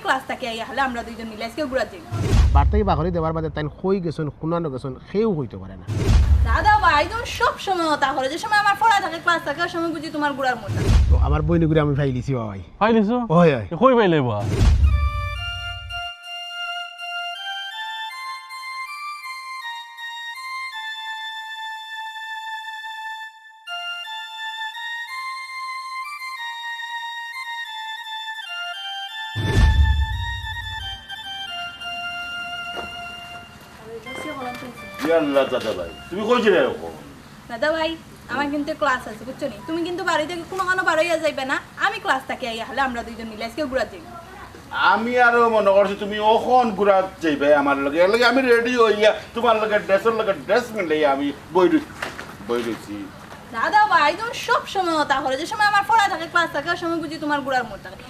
Class থেকে আইয়া হলে আমরা দুইজন মিলে আজকে ঘুরা যাই। বার্তাকে বাহরি দেওয়ার বাদে তাই কই গেছেন শুনানো গেছেন সেও হইতে পারে না। দাদা ভাই তুমি সব সময় হতা করে, যে সময় আমার পড়া থাকে ক্লাস থাকে ওই সময় বুঝি তোমার ঘুরার মতো। তো আমার বইনুগুড়ি আমি ফাইলিছি ভাই। পাইলিছো ওই ওই কই পাইলে বা ইয়াল্লা দাদা ভাই তুমি কইছিলে এরকম দাদা ভাই আমার কিন্তু ক্লাস আছে বুঝছো নি, তুমি কিন্তু বাড়ি থেকে কোনো বার হইয়া যাইবে না, আমি ক্লাস থেকে আইয়া হলে আমরা দুইজন মিলে আজকে ঘুরা যাই। আমি আরো মনে করছি তুমি ওখন ঘুরা যাইবে আমার লগে এর লগে আমি রেডি হইয়া তোমার লগে ড্রেসের লগে ড্রেস মিলাই আমি বই রইছি। দাদা ভাই তুমি সব সময় হতা করে, যে সময় আমার পড়া থাকে ক্লাস থাকে ওই সময় বুঝি তোমার ঘুরার মতো থাকে।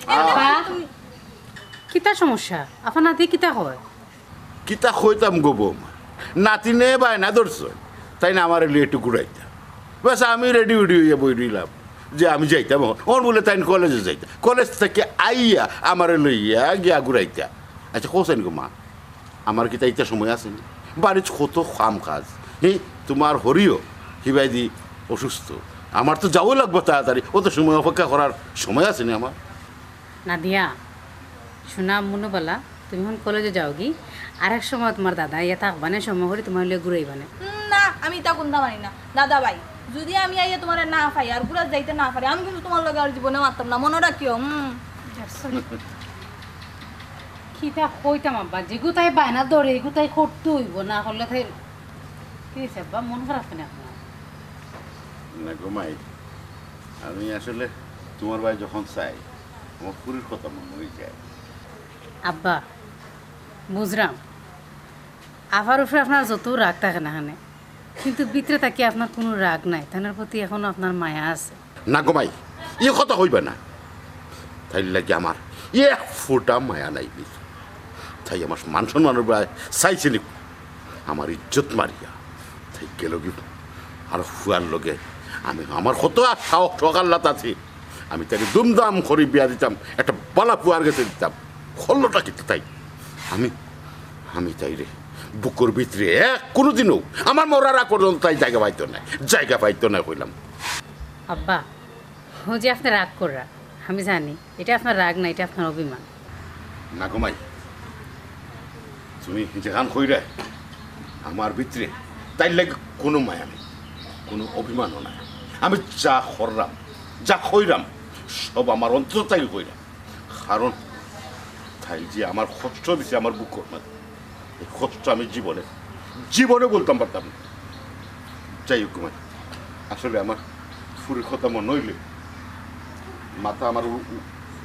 তুমি কিতা সমস্যা আপনার নাতি কিতা হয়? কিতা কইতাম গো বৌমা, নাতিনে বায়না ধরছ তাই না আমার একটু ঘুরাইতা, বাস আমি রেডি হইয়া বই রইলাম যে আমি যাইতাম ওর বলে তাই কলেজে যাইতাম, কলেজ থেকে আইয়া আমার লইয়া গিয়া ঘুরাইতা। আচ্ছা কোসেন গো মা, আমার কি তাইতে সময় আছে না? বাড়ির কত কাম কাজ, তোমার হরিও হিবাই দি অসুস্থ, আমার তো যাওয়া লাগবো তাড়াতাড়ি, অত সময় অপেক্ষা করার সময় আছে না আমার? নাদিয়া শোনা মনোবালা, তুমি এখন কলেজে যাও কি আর এক সময় তোমার দাদা ইয়া থাকবানে সময় করে তোমার লিয়ে ঘুরাইবানে। না আমি তা কোনটা মানি না দাদা ভাই, যদি আমি আইয়া তোমার না পাই আর ঘুরা যাইতে না পারি আমি কিন্তু তোমার লগে আর জীবনে মারতাম না, মনে রাখিও। কিতা কইতাম আব্বা, যে গুতাই বায়না ধরে এগুতাই করতে হইব, না করলে তাই কি হয়েছে আব্বা, মন খারাপ না আপনার? না ঘুমাই, আমি আসলে তোমার ভাই যখন চাই আমার পুরীর কথা মনে হয়ে যায়। আব্বা বুঝলাম আবার উপরে আপনার যত রাগ থাকে না হানে, কিন্তু ভিতরে তাকে আপনার কোনো রাগ নাই, তার প্রতি এখনো আপনার মায়া আছে। না ঘুমাই, এ কথা হইবে না, তাই লাগে আমার এক ফোঁটা মায়া নাই, তাই আমার মান সম্মানের প্রায় চাইছিল আমার ইজ্জত মারিয়া, তাই গেল কি আর ফুয়ার লগে আমি আমার কত সাহস সকাল্লাত আছে, আমি তাকে দুমদাম করে বিয়া দিতাম, একটা বালা ফুয়ার গেছে দিতাম, হল্লোটা কিন্তু তাই আমি আমি তাই রে বুকুর ভিতরে কোনোদিনও আমার মরার আগ পর্যন্ত তাই জায়গা পাইতো না কইলাম। আব্বা ও যে আপনি রাগ করা আমি জানি, এটা আপনার রাগ না, এটা আপনার অভিমান। না ঘুমাই, তুমি যেখান কইরা আমার ভিতরে তাই লাগে কোনো মায়া নেই, কোনো অভিমানও নাই, আমি যা করলাম যা কইরাম সব আমার অন্তর তাই কইরাম, কারণ তাই যে আমার কষ্ট দিছে আমার বুক মধ্যে, এই কষ্ট আমি জীবনে বলতাম পারতাম না। যাই হোক ঘুমাই, আসলে আমার ফুরের কথা মনে হইলে মাথা আমার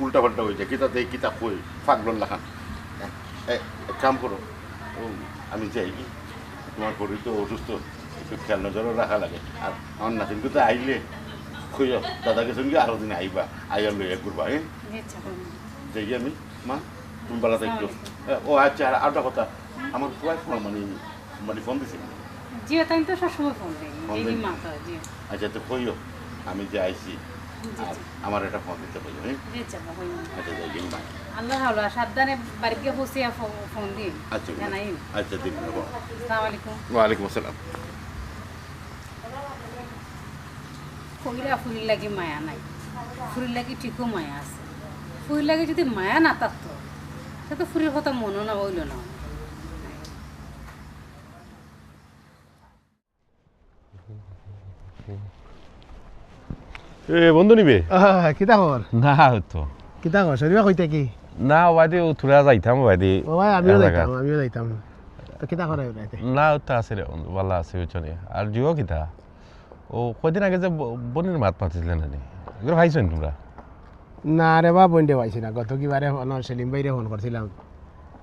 উল্টা পাল্টা হয়ে যায়, কিতা কই ফাগল লাখান। এক কাম করো, আমি যাই কি তোমার শরীর তো অসুস্থ, একটু খেয়াল নজরও রাখা লাগে, আর আমার নাতিনকে তো আইলে খুঁজ দাদাকে সঙ্গে আরো দিন আইবা, আইয়া লইয়া ঘুরবা। হ্যাঁ যাই আমি মা, তুমি বেলা থাকতো। ও আচ্ছা, আর একটা কথা, আমার ওয়াইফ মানে ফোন দিছি। জি তাই তো সবসময় ফোন দেয়। আচ্ছা তো কইও আমি যে আইছি, আর আমার একটা ফোন দিতে পারি। হ্যাঁ আচ্ছা যাই গেল মা, আল্লাহ হাওলা সাবধানে বাড়িতে বসিয়া ফোন দিন। আচ্ছা জানাই। আচ্ছা দিন। আসসালামু আলাইকুম। ওয়ালাইকুম আসসালাম। কইরা ফুল লাগি মায়া নাই, ফুল লাগি ঠিকও মায়া আছে, ফুল লাগি যদি মায়া না থাকতো সে তো ফুলের কথা মনও না হইল না। এ বন্ধু নিবে কিতা খবর? না হতো কিতা খবর? শরীফা কইতে কি? না বাইদে থুরা যাইতাম বাইদে। ও ভাই আমিও যাইতাম। তো কিতা করে ওইটাতে? না ওটা আছে রে বন্ধু, ভালো আছে বুঝছনি। আর জিও কিতা ও কদিন আগে যে বনির মাত পাতিছিলেন না, এগুলো ভাইছেন তোমরা? না রে বা বইন্ডে পাইছি না, গত কিবারে সেলিম ভাইরে ফোন করছিলাম,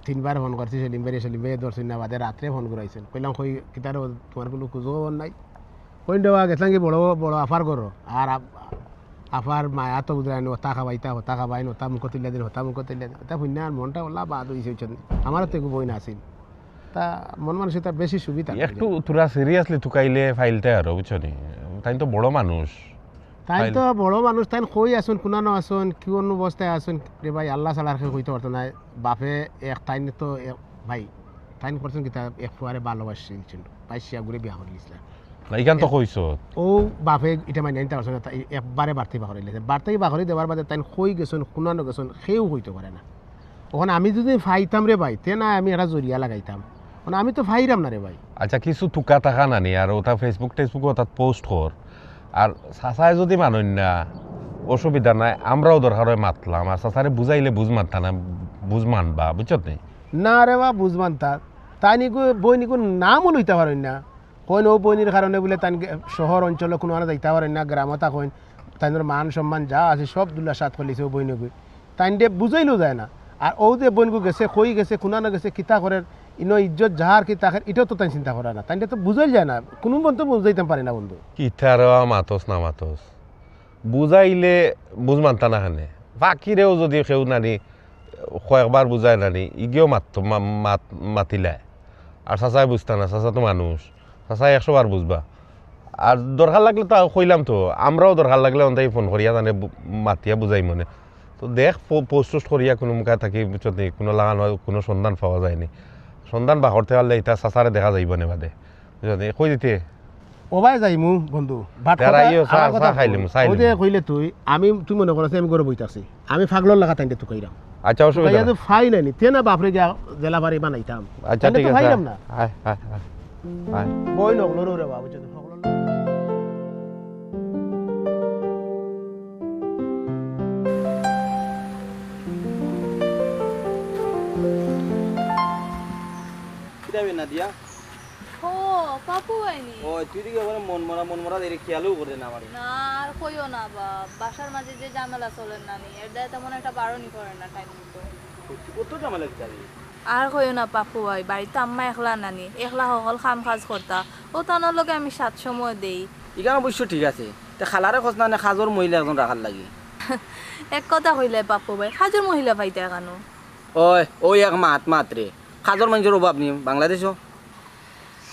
3 বার ফোন করছি সেলিম ভাই ধরছি না, বাদে রাত্রে ফোন করাইছেন, কইলাম কই কিতার তোমার কোনো খোঁজও নাই। বইন্ডে বা গেছিলাম কি বড় আফার করো, আর আফার মায়া তো বুঝলেন হতা খাবাই হতা মুখ তুলিয়া দিন, হতা মুখ তুলিয়া দিন, তা শুনে আর মনটা ওলা বাদ হয়েছে। আমারও তো একটু বই না আসিল, তা মন মানুষের তার বেশি সুবিধা। একটু তোরা সিরিয়াসলি তুকাইলে ফাইলটা আর বুঝছনি, তাই তো বড় মানুষ, তাই তো বড় মানুষ তাই কই আসুন কোনানো আসুন কোন অবস্থায় আসুন রে ভাই আল্লাহ ছাড়া আর কেউ কইতে পারতো না বাপে এক তাই তো ভাই তাই করছেন কি তা এক ফুয়ারে ভালোবাসছিল পাইছিয়া ঘুরে বিয়া করে দিয়েছিলেন না ইখান তো কইছো ও বাপে এটা মানে নিতে পারছে না একবারে বাড়তি বাহরে লেছে বাড়তি বাহরে দেওয়ার বাদে তাই কই গেছেন কোনানো গেছেন সেও হইতে পারে না ওখানে আমি যদি ফাইতাম রে ভাই তে না আমি একটা জরিয়া লাগাইতাম মানে আমি তো ফাইরাম না রে ভাই আচ্ছা কিছু টুকা টাকা নানি আর ওটা ফেসবুক টেসবুক ওটা পোস্ট কর আর চাচাই যদি মানুন না অসুবিধা নাই আমরাও দরকার হয় মাতলাম আর চাচারে বুঝাইলে বুঝ মানতা না বুঝ মানবা বুঝছত নি না রে বা বুঝবান তাই নিকু বই নিকু নামও লইতে পারেন না কইন ও বইনির কারণে বলে তাই শহর অঞ্চলে কোনো আনা যাইতে পারেন না গ্রামে কইন তাই মান সম্মান যা আছে সব দুল্লা সাত করলিছে ও বইনগুই তাই দিয়ে বুঝাইলেও যায় না আর ও যে বইনগু গেছে কই গেছে কোনানো গেছে কিতা করে ইনো ইজ্জত যাহার কি তাকে এটাও তো তাই চিন্তা করে না তাই তো বুঝাই যায় না কোনো বন্ধু বুঝাইতে পারে না বন্ধু কিথার মাতস না মাতস বুঝাইলে বুঝ মানতা না হানে বাকিরেও যদি কেউ নানি কয়েকবার বুঝায় নানি ইগেও মাতিলায় আর চাচাই বুঝতা না চাচা তো মানুষ চাচাই 100 বার বুঝবা আর দরকার লাগলে তো কইলাম তো আমরাও দরকার লাগলে অন্তাই ফোন করিয়া জানে মাতিয়া বুঝাই মনে তো দেখ পোস্ট টোস্ট করিয়া কোনো মুখা থাকি বুঝছত নি কোনো লাগানো কোনো সন্ধান পাওয়া যায়নি সন্ধান বা করতে পারলে এটা চাচারে দেখা যাইব না বাদে বুঝছত কই দিতে ওবাই যাইমু বন্ধু ভাত কইলে তুই মনে করছ আমি গরু বইতাছি আমি ফাগলর লাগা তাইতে তুই কইরাম আচ্ছা অসুবিধা তো ফাই নাইনি তে না বাপরে গিয়া জেলা বাড়ি বানাইতাম আচ্ছা ঠিক আছে ফাইরাম না আয় আয় আয় বই নগলর রে বাবু যদি ফাগলর কিতাবে না দিয়া ও পাপু আইনি ও তুই দিকে বলে মন মরা দেখে খেয়ালও করে না আমার না আর কইও না বাসার মাঝে যে ঝামেলা চলেন নানি এর দায় তেমন একটা বারণই করেন না টাইম মতো কত ঝামেলা কিতাবে আর কইও না পাপু ভাই বাড়িতে আম্মা একলা নানি একলা সকল কাম কাজ করতা ও তানোর লগে আমি 7 সময় দেই ইগান অবশ্য ঠিক আছে তে খালারে খোঁজ না খাজর মহিলা একজন রাখার লাগে এক কথা কইলে পাপু ভাই হাজর মহিলা পাইতে কেন ওই এক মাত্রে খাজর মানুষের অভাব নেই বাংলাদেশও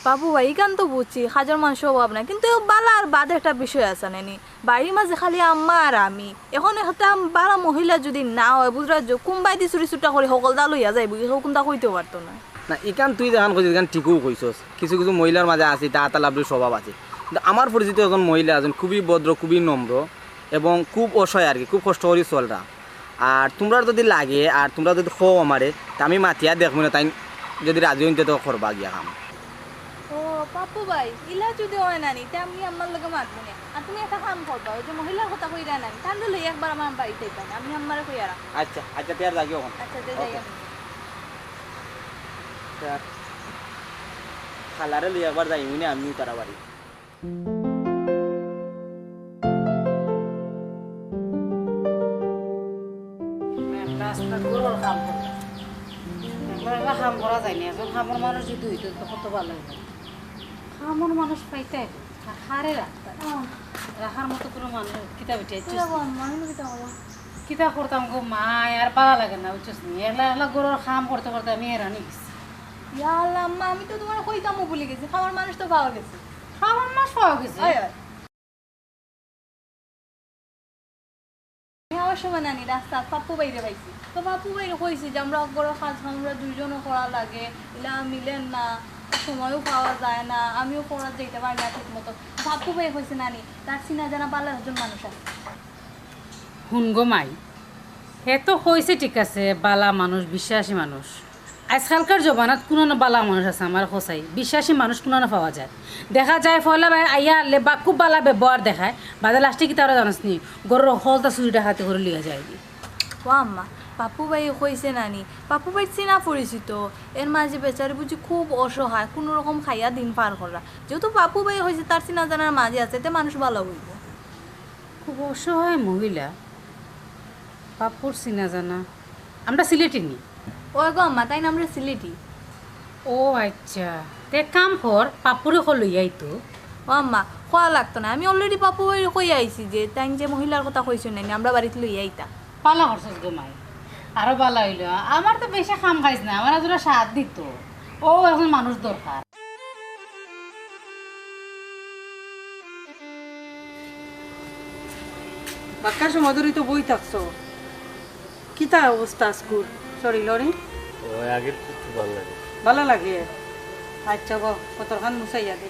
বাবু ভাই ইকান তো বুঝছি হাজার মাংস অভাব নাই কিন্তু বালা আর বাদ একটা বিষয় আছে নানি বাড়ির মাঝে খালি আম্মা আর আমি এখন একটা বালা মহিলা যদি না হয় বুঝরা কোনবাই দি চুরি চুটা করে সকল দা লইয়া যাইব কোনটা কইতে পারতো না না ইকান তুই দেখান কইছিস ইকান ঠিকও কইছস কিছু কিছু মহিলার মাঝে আছে তা লাভলি স্বভাব আছে কিন্তু আমার পরিচিত একজন মহিলা আছেন খুবই ভদ্র খুবই নম্র এবং খুব অসহায় আর কি খুব কষ্ট করি চলরা আর তোমরা যদি লাগে আর তোমরা যদি খো আমারে তা আমি মাতিয়া দেখবো না তাই যদি রাজি হইতে তো করবা গিয়া কাম ও পাপু ভাই ইলা যদি হয় নানি তে আমি আমার লগে মাতবো না আর তুমি একটা কাম করবা ওই যে মহিলার কথা কইরা নানি তান লই একবার আমার বাড়িতে পাই আমি আমারে কইরা রাখ আচ্ছা আচ্ছা তেয়ার লাগিও কোন আচ্ছা দে যাই আমি খালারে লই একবার যাইমি না আমিও তারা বাড়ি কাম করা যায় না এখন খামর মানুষ যদি হইতো তো কত ভালো হইতো খামর মানুষ পাইতে হারে রাখার মতো কোনো মানুষ কিতাব কিতা করতাম গো মা আর ভালো লাগে না বুঝছিস নি একলা গরুর খাম করতে করতে আমি হেরানি গেছি ইয়া আল্লাহ আম্মা আমি তো তোমার কইতামও ভুলে গেছি খাবার মানুষ তো পাওয়া গেছে খাবার মাছ পাওয়া গেছে যাওয়ার সময় নানি রাস্তা পাপ্পু বাইরে পাইছি তো পাপ্পু বাইরে কইছি যে আমরা বড় কাজ আমরা দুইজনও করা লাগে এলা মিলেন না সময়ও পাওয়া যায় না আমিও পড়া যেতে পারি না ঠিক মতো পাপ্পু ভাই কইছে নানি তার চিনা জানা পাল্লা একজন মানুষ আছে শুন গো মাই হে তো হয়েছে ঠিক আছে বালা মানুষ বিশ্বাসী মানুষ আজকালকার জমানাত কোনো না বালা মানুষ আছে আমার সঁচাই বিশ্বাসী মানুষ কোনো না পাওয়া যায় দেখা যায় ফলে আইয়া আনলে বা খুব বালা ব্যবহার দেখায় বাজার লাস্টে কি তারা জানাস নি গরুর হলতা চুরিটা হাতে করে লিয়া যায় ও আম্মা পাপ্পু ভাই কইছে নানি পাপ্পু ভাই চিনা পরিচিত এর মাঝে বেচারি বুঝি খুব অসহায় কোনো রকম খাইয়া দিন পার করা যেহেতু পাপ্পু ভাই হয়েছে তার চিনা জানার মাঝে আছে তে মানুষ ভালো হইব খুব অসহায় মহিলা পাপুর চিনা জানা আমরা সিলেটি নি ও গো আম্মা তাই না আমরা সিলেটি ও আচ্ছা তে কাম কর পাপুরে লইয়াই তো ও আম্মা খোয়া লাগতো না আমি অলরেডি পাপ্পু ভাই কই আইছি যে তাই যে মহিলার কথা কইছো নানি আমরা বাড়িতে লই আইতা পালা করছস গো মাই আরো বালা হইল আমার তো বেশি খাম খাইছ না আমার আজরা সাথ দিত ও এখন মানুষ দরকার বাক্কা সময় ধরে তো বই থাকছো কিতা অবস্থা স্কুল শরীর রে ওই আগের একটু ভালো লাগে ভালো লাগে আচ্ছা গো কতখান মুসাইয়া দে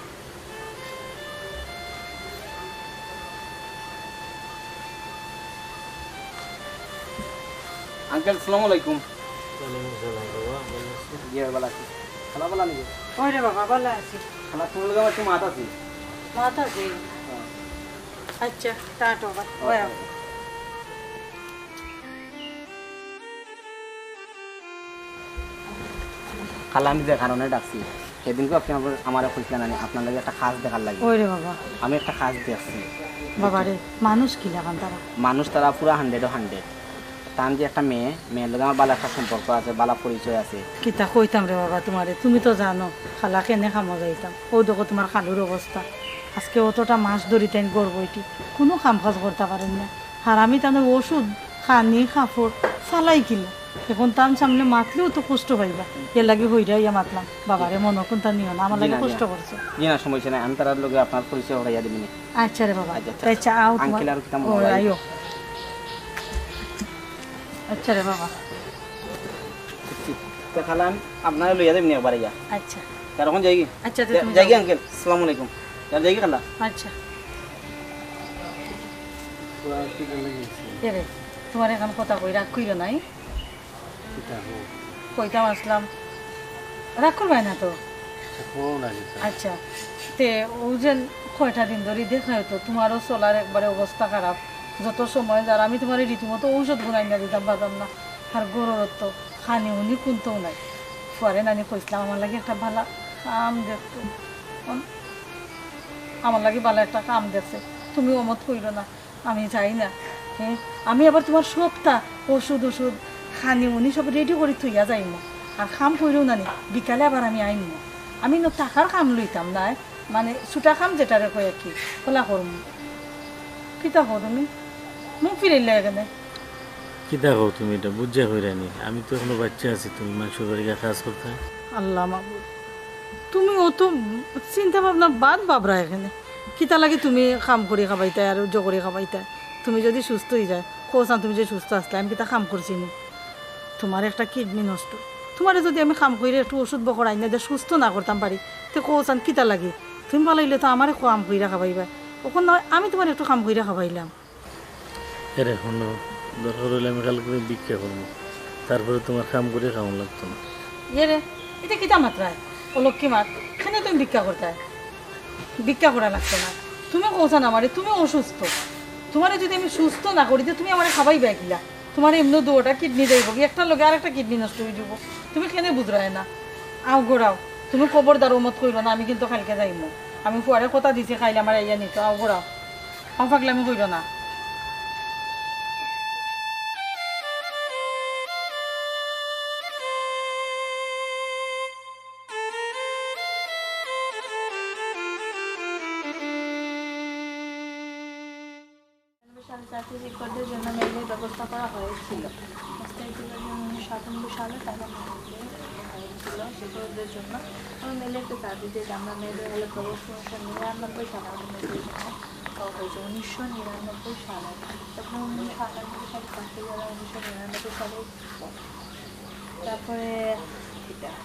আঙ্কেল আসসালামু আলাইকুম ওয়ালাইকুম আসসালাম বাবা ভালো আছো? জি ভালো আছি খালা ভালো নাকি ওই রে বাবা ভালো আছি খালা তোমার লগে আমার একটু মাত আছে মাথা দে আচ্ছা টাটা বাবা ওই খালা আমি যে কারণে ডাকছি সেদিনকে আপনি আমার কইছিলেন না আপনার লাগে একটা খাস দেখার লাগে ওই রে বাবা আমি একটা খাস দেখছি বাবা রে মানুষ কি লাগান তারা মানুষ তারা পুরো 100 তার যে একটা মেয়ের লগে আমার বালা একটা সম্পর্ক আছে বালা পরিচয় আছে কিতা কইতাম রে বাবা তোমারে তুমি তো জানো খালা কেনে খামো যাইতাম ও দেখো তোমার খালুর অবস্থা আজকে অতটা মাছ ধরিতেন গর্ব এটি কোনো কাম কাজ করতে পারেন না আর আমি তাদের ওষুধ খানি কাপড় চালাই কিলো এখন তার সামনে মাতলেও তো কষ্ট পাইবা এর লাগে হইরাইয়া মাতলাম বাবারে মনে কোনটা নিও না আমার লাগে কষ্ট করছে জি না সমস্যা নাই আমি তার লগে আপনার পরিচয় হইয়া দিবিনি আচ্ছা রে বাবা আচ্ছা, আচ্ছা। আচ্ছা আও তোমার আঙ্কেল আর কিতা ও মনে হয়? আইও আচ্ছা রে বাবা তো খালা আমি আপনার লইয়া দিবিনি একবার ইয়া আচ্ছা তার এখন যাই কি আচ্ছা তো তুমি যাই কি যাও। আঙ্কেল আসসালামু আলাইকুম তার যাই কি খালা আচ্ছা পুরা কি ভালো লাগছে এ রে তোমার এখন কথা কই রাগ কইরো নাই কিতা হোক কইতাম আসলাম রাগ করবাই না তো ফোন আগে আচ্ছা তে ও যে কয়টা দিন ধরে দেখায় তো তোমারও চলার একবারে অবস্থা খারাপ যত সময় যার আমি তোমার রীতিমতো ঔষধ গুনাই না দিতাম পারতাম না আর গরুর তো খানি উনি কুনতেও নাই পরে নানি কইছিলাম আমার লাগে একটা ভালো কাম দেখতো আমার লাগে ভালো একটা কাম দেখছে তুমি অমত কইরো না আমি যাই না হ্যাঁ আমি আবার তোমার সবটা ওষুধ খানি উনি সব রেডি করে থইয়া যাইম আর খাম কইরও না নি বিকালে আবার আমি আইম আমি ন টাকার কাম লইতাম না মানে ছুটা কাম যেটারে কই আর কি খোলা করম কিতা হো তুমি মুখ ফিরাইলে এখানে কি দেখো তুমি এটা বুঝে হইরানি আমি তো এখনো বাচ্চা আছি তুমি মানুষের বাড়ি গিয়ে কাজ করতে আল্লাহ মাবুদ তুমি অত চিন্তা ভাবনা বাদ বাবরা এখানে কিতা লাগে তুমি কাম করে খাবাইতাই আর জগরে খাবাইতাই তুমি যদি সুস্থ হয়ে যায় কোসান তুমি যে সুস্থ আসলে আমি কিতা কাম করছি নি তোমার একটা কিডনি নষ্ট তোমার যদি আমি কাম করে একটু ওষুধ বকরাই না দিয়ে সুস্থ না করতাম পারি তো কোসান কিতা লাগে তুমি ভালো হইলে তো আমারে কাম করে খাবাইবা ওখান নয় আমি তোমার একটু কাম করে খাবাইলাম এর এখনো দরকার হলে আমি কাল করে ভিক্ষা করবো তারপরে তোমার কাম করে খাওয়ান লাগতো না ইয়ে রে এটা কিতা মাত্রায় ও লক্ষ্মী মাত এখানে তুমি ভিক্ষা করতে ভিক্ষা করা লাগতো না তুমি কোসান আমারে তুমি অসুস্থ তোমারে যদি আমি সুস্থ না করি তো তুমি আমার খাবাই বেগিলা তোমার এমনি দুটা কিডনি দেব একটা লোকে আর একটা কিডনি নষ্ট হয়ে যাব তুমি কেনে বুঝরায় না আও গোড়াও তুমি খবরদার মত কইল না আমি কিন্তু কালকে যাইম আমি ফুয়ারে কথা দিছি খাইলে আমার ইয়া নিত আও গোড়াও আও পাগলে আমি কইল না চাকরি রেকর্ডের জন্য মেইলের ব্যবস্থা করা হয়েছিল সাতানব্বই সালে টাকা হয়েছিল শিক্ষকদের জন্য আমি মেলে একটা দাবি যে আমরা মেয়েদের হলে প্রবেশ নিরানব্বই সালে আমাদের মেয়েদের জন্য করা হয়েছে 1999 সালে তখন 1998 সালে চাকরি যারা 1999 সালে তারপরে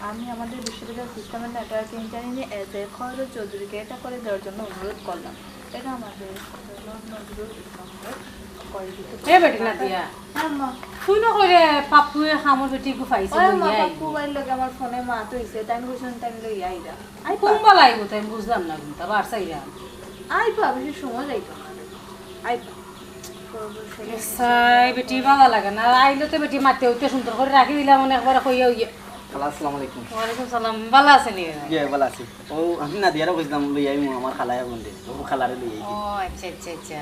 আমি আমাদের বিশ্ববিদ্যালয় সিস্টেমের network engineering as a Khairul চৌধুরীকে এটা করে দেওয়ার জন্য অনুরোধ করলাম এটা আমাদের নজরুল ইসলামকে করে দিতে এ বেটি না দিয়া আম্মা তুই না কইরে পাপুয়ে খামর বেটি কো পাইছে ওই মা লইয়া পাপ্পু বাইর লগে আমার ফোনে মাত হইছে তাই বুঝুন তাই লই আইরা আই কোনবা লাইব তাই বুঝলাম না কিন্তু আবার সাইরা পা বেশি সময় যাইতো না আই পা সাই বেটি ভালো লাগে না আইলে তো বেটি মাতে হইতে সুন্দর করে রাখি দিলাম মনে একবার কইয়া হইয়া খালা আসসালামু আলাইকুম ওয়ালাইকুম সালাম ভালো আছে নি জি ভালো আছি ও আমি না দিয়ারা কইছিলাম লই আইমু আমার খালায় বন্ধে ও খালারে লই আইছি ও আচ্ছা আচ্ছা আচ্ছা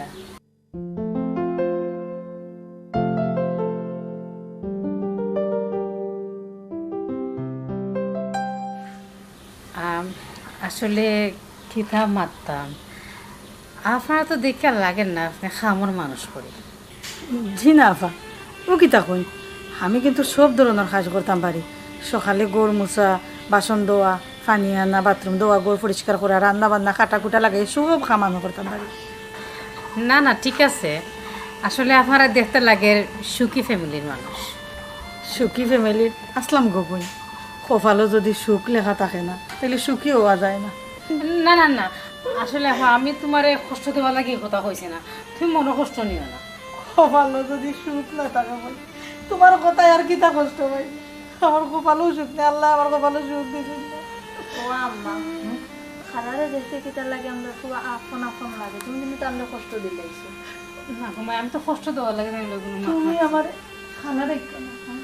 আসলে কিতাব মারতাম আপনারা তো দেখে আর লাগেন না আপনি খামর মানুষ করে জি না আপা ও কিতা কই আমি কিন্তু সব ধরনের কাজ করতাম পারি সকালে গোড় মোছা বাসন ধোয়া পানি আনা বাথরুম ধোয়া গোড় পরিষ্কার করা রান্না বান্না কাটা কুটা লাগাই সব কাম আমি করতাম পারি না না ঠিক আছে আসলে আপনারা দেখতে লাগে সুখী ফ্যামিলির মানুষ। সুখী ফ্যামিলির আসলাম গোপন কপালও যদি সুখ লেখা থাকে না তাহলে সুখী হওয়া যায় না। না না না, আসলে আমি তোমার কষ্ট দেওয়া লাগে এই কথা কইছি না, তুমি মনে কষ্ট নিও না। কপালও যদি সুখ না থাকে ভাই, তোমার কথায় আর কিতা কষ্ট ভাই, আমার কপালও সুখ নেই, আল্লাহ আমার কপালও সুখ দিয়েছেন না। ও আম্মা খালারে দেখতে কিতার লাগে আমরা খুব আপন আপন লাগে, তুমি কিন্তু আমরা কষ্ট দিলাইছো। না ঘুমাই, আমি তো কষ্ট দেওয়া লাগে না তুমি আমার খানা দেখো না, হ্যাঁ?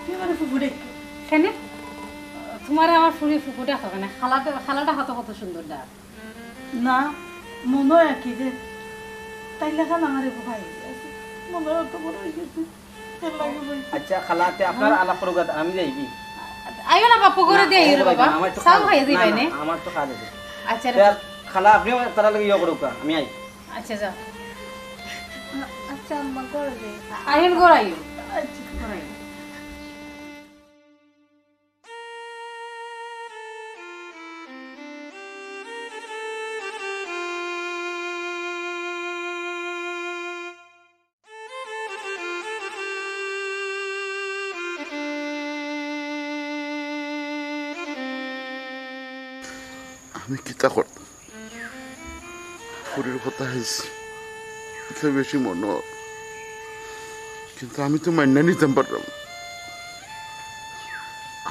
তুমি আমার ফুফু দেখো। কেন তোমার আমার ফুরি ফুকুটা হবে না, খালাটা হাতে কত সুন্দর ডাক। না মনে হয় কি যে তাই লেখা না আমার ভাই মনে হয় তো বড় হয়ে গেছে এর লাগে ভাই। আচ্ছা খালাতে আপনার আলাপ করুক, আমি যাই কি আইও না বাপু করে দিয়ে আইও বাবা, সাউ খাইয়ে দিবাই নে। আমার তো কাজ আছে। আচ্ছা খালা আপনিও তারা লাগে ইয়ে করুক, আমি আই। আচ্ছা যাও, আচ্ছা আম্মা করে দে। আইন গড় আইও। আচ্ছা গড় আইও। আমি কিতা করতাম ফুরির কথা হয়েছি বেশি মনে হয়, কিন্তু আমি তো মান্না নিতাম পারলাম।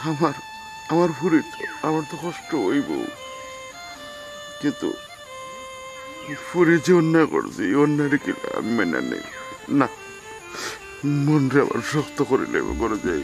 আমার আমার ফুরি তো আমার তো কষ্ট হইব, কিন্তু ফুরি যে অন্যায় করছে এই অন্যায় কি আমি মান্না নেই না, মনরে আবার শক্ত করে লেবে করে যাই।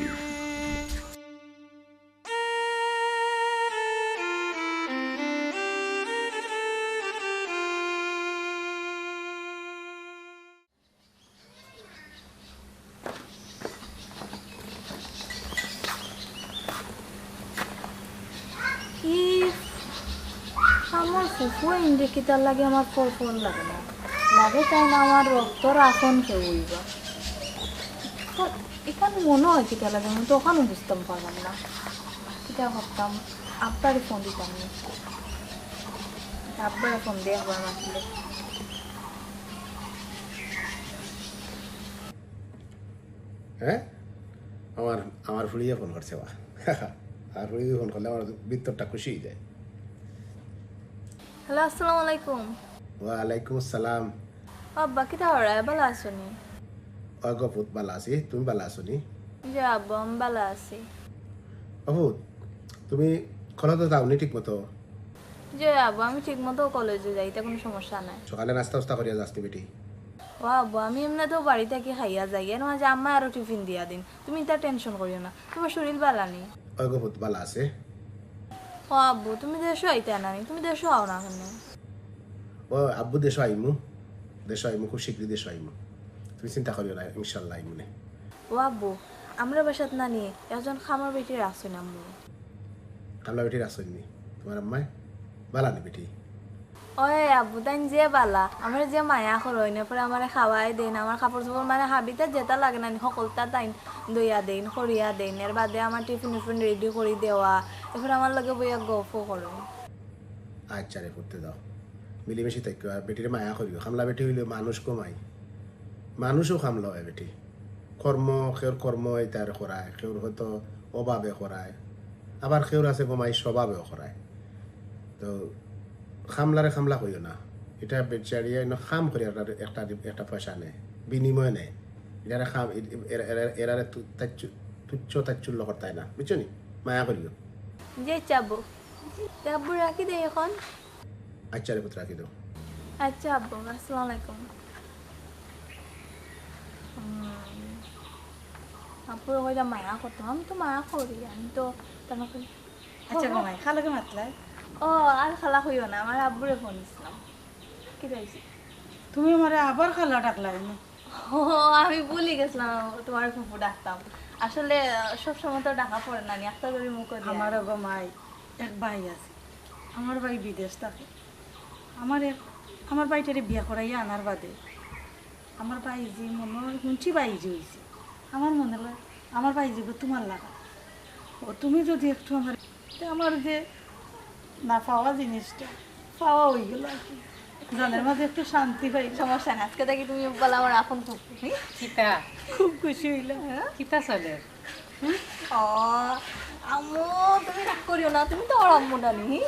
আমার ফুফু ইন্দ্রে কিতার লাগে আমার ফল লাগে না, লাগে তাই না আমার রক্তর আপন কেউ হইবা। এখানে মনে হয় কিতা লাগে, আমি তখনও বুঝতাম পারলাম না কিতা করতাম। আব্বারে ফোন দিতাম না, আব্বারে ফোন দিয়ে একবার মাসলে। হ্যাঁ আমার আমার ফুড়িয়ে ফোন করছে বা আর ফুড়িয়ে ফোন করলে আমার ভিতরটা খুশি হয়ে যায়। হ্যালো আসসালামু আলাইকুম। ওয়ালাইকুম আসসালাম। আব্বা কিতা হরায় ভালো আছো নি? অগপুত বালা আছি, তুমি বালা আছো নি? যে আব্বা আমি ভালো আছি। অপুত তুমি কলেজে যাওনি ঠিক মতো? যে আব্বা আমি ঠিক মতো কলেজে যাই, তা কোনো সমস্যা নাই। সকালে নাস্তা উস্তা করিয়া যাসনি বেটি? ও আব্বা আমি এমনি তো বাড়ি থেকে খাইয়া যাই, এর মাঝে আম্মা আরো টিফিন দিয়া দিন, তুমি তা টেনশন করিও না, তোমার শরীর ভালো নেই। অগপুত বালা আছে। ও আব্বু তুমি দেশো আইতে নানি, তুমি দেশো আও না কেন? ও আব্বু দেশ আইমু, দেশ আইমু খুব শীঘ্রই দেশ আইমু, তুমি চিন্তা করিও না, ইনশাল্লাহ আইমুনে। ও আব্বু আমরা বাসাত নানি একজন খামার বেটির আসুন আম্মু। কামলা বেটির আসেননি তোমার আম্মায়? বালা নি বেটি? ওই আব্বু তাই যে বালা আমার যে মায়া করই না পরে আমার খাওয়াই দেন, আমার কাপড় চোপড় মানে হাবিতে যেটা লাগে না সকলটা তাই দইয়া দেন খড়িয়া দেন, এর বাদে আমার টিফিন টিফিন রেডি করে দেওয়া, এরপরে আমার লগে বইয়া গল্প করো। আচ্ছা রে করতে দাও, মিলিমিশি থাকো আর বেটিরে মায়া করিও। খামলা বেটি হইলে মানুষ কমাই, মানুষও খামলা হয় বেটি। কর্ম সেওর কর্ম তার করায়, সেওর হয়তো অভাবে করায়, আবার সেওর আছে কমাই স্বভাবেও করায়। তো খামলারে খামলা করিও না, এটা বেচারিয়া খাম করি একটা একটা পয়সা নেয়, বিনিময় নেয়, এটারে খাম এরারে তুচ্ছ তাচ্ছুল্য করতাই না, বুঝছো নি? মায়া করিও। যে চাবো আব্বু রাখি দে এখন। আচ্ছা রে পুত্র রাখি দাও। আচ্ছা আব্বু আসসালামু আলাইকুম। আপুর কইরা মায়া করতো, আমি তো মায়া করি, আমি তো তোমাকে। আচ্ছা মামাই খালাকে মাতলাই? ও আর খালা হইও না, আমার আব্বুরে ফোন দিছিলাম। কি রয়েছে? তুমি আমার আবার খালা ডাকলাই না? ও আমি ভুলে গেছিলাম তোমার ফুফু ডাকতাম, আসলে সব সময় তো ডাকা পড়ে না, একটা করে মুখ দিয়ে। আমার গো মাই এক ভাই আছে, আমার ভাই বিদেশ থাকে, আমার ভাইটারে বিয়া করাইয়া আনার বাদে আমার ভাই যে মনে শুনছি ভাই যে হয়েছে, আমার মনে হয় আমার ভাই যে তোমার লাগা, ও তুমি যদি একটু আমার যে না পাওয়া জিনিসটা পাওয়া হয়ে গেল আর কি। জানের মাঝে একটু শান্তি পাই। সমস্যা না, আজকে দেখি তুমি বলে আমার আপন খুব কিতা খুব খুশি হইলাম। হ্যাঁ কিতা চলে ও আম্মু তুমি রাগ করিও না, তুমি তো আমার আম্মু নানি।